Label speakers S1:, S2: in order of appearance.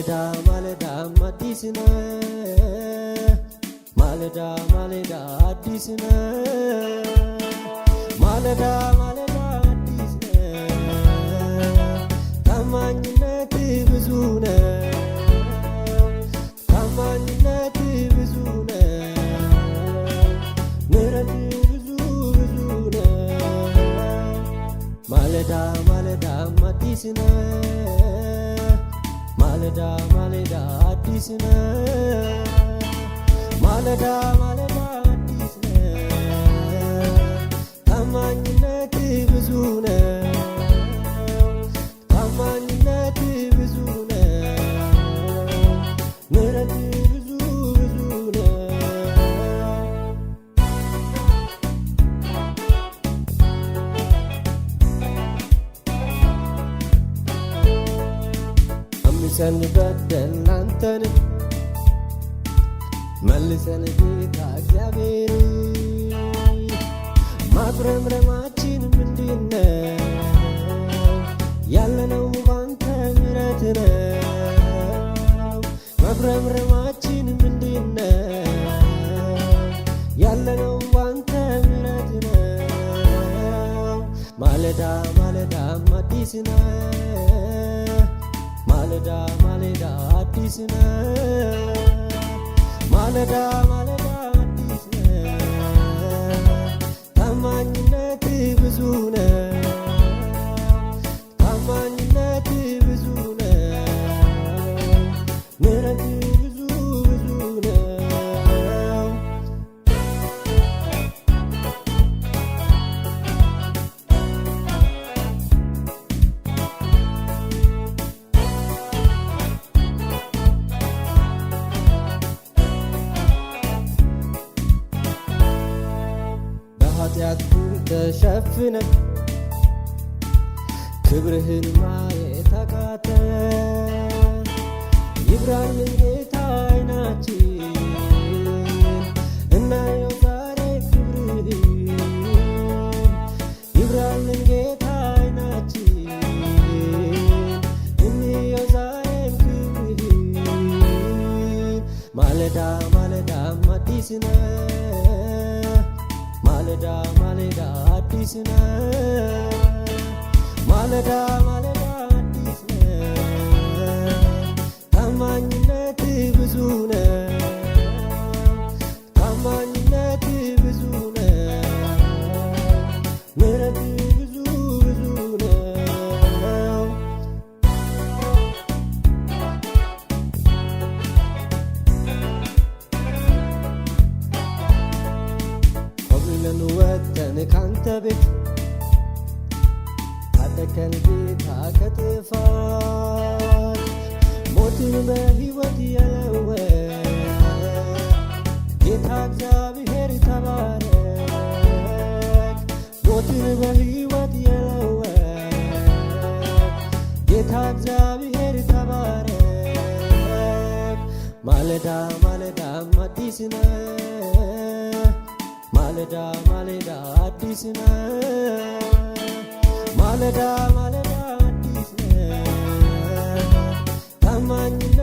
S1: ማለዳ ማለዳ አዲስ ነህ ማለዳ ማለዳ አዲስ ነህ ማለዳ ማለዳ አዲስ ነህ ታማኝነት ብዙ ነው ታማኝነት ብዙ ነው ምሕረት ብዙ ብዙ ነው ማለዳ ማለዳ አዲስ ነህ ማለዳ ማለዳ አዲስ ነህ ማለዳ ማለዳ አዲስ ነህ ታማኝነት ብዙ ነው ታማኝነት ብዙ ነው ምሕረት ብዙ ብዙ ነው አምፀን በደልን አንተን መልሰን ጌታ እግዚአብሔር ማጉረምረማችን ምንድነው? ያለነው ባንተ ምሕረት ነው። ማጉረምረማችን ምንድነው? ያለነው ባንተ ምሕረት ነው። ማለዳ ማለዳ አዲስ ነህ ማለዳ ማለዳ አዲስ ነህ ማለዳ ማለዳ አዲስ ነህ ታማኝነት ብዙ ነው ታማኝነት ብዙ ነው ምሕረት ብዙ ብዙ ነው ኃጢአት ተሸፍነን ክብርህን ማየት አቃተን ይብራልን ጌታ ዓይናችን እናየው ዛሬ ክብርህን ይብራልን ጌታ ዓይናችን እንየው ዛሬ ክብርህን ማለዳ ማለዳ አዲስ ነህ ማለዳ ማለዳ አዲስ ነህ ማለዳ ማለዳ አዲስ ነህ ታማኝነት ብዙ ነው ታማኝነት ብዙ ነው ምሕረት ብዙ ብዙ ነው ኮብልለን ወጥተን ካንተ ቤት ታደገን ጌታ ከጥፋት ሞትን በሕይወት የለወጥ ጌታ እግዚአብሔር ተባረክ ሞትን በሕይወት የለወጥ ጌታ እግዚአብሔር ተባረክ ማለዳ ማለዳ አዲስ ነህ ማለዳ ማለዳ አዲስ ነህ ማለዳ ማለዳ አዲስ ነህ ታማኝነት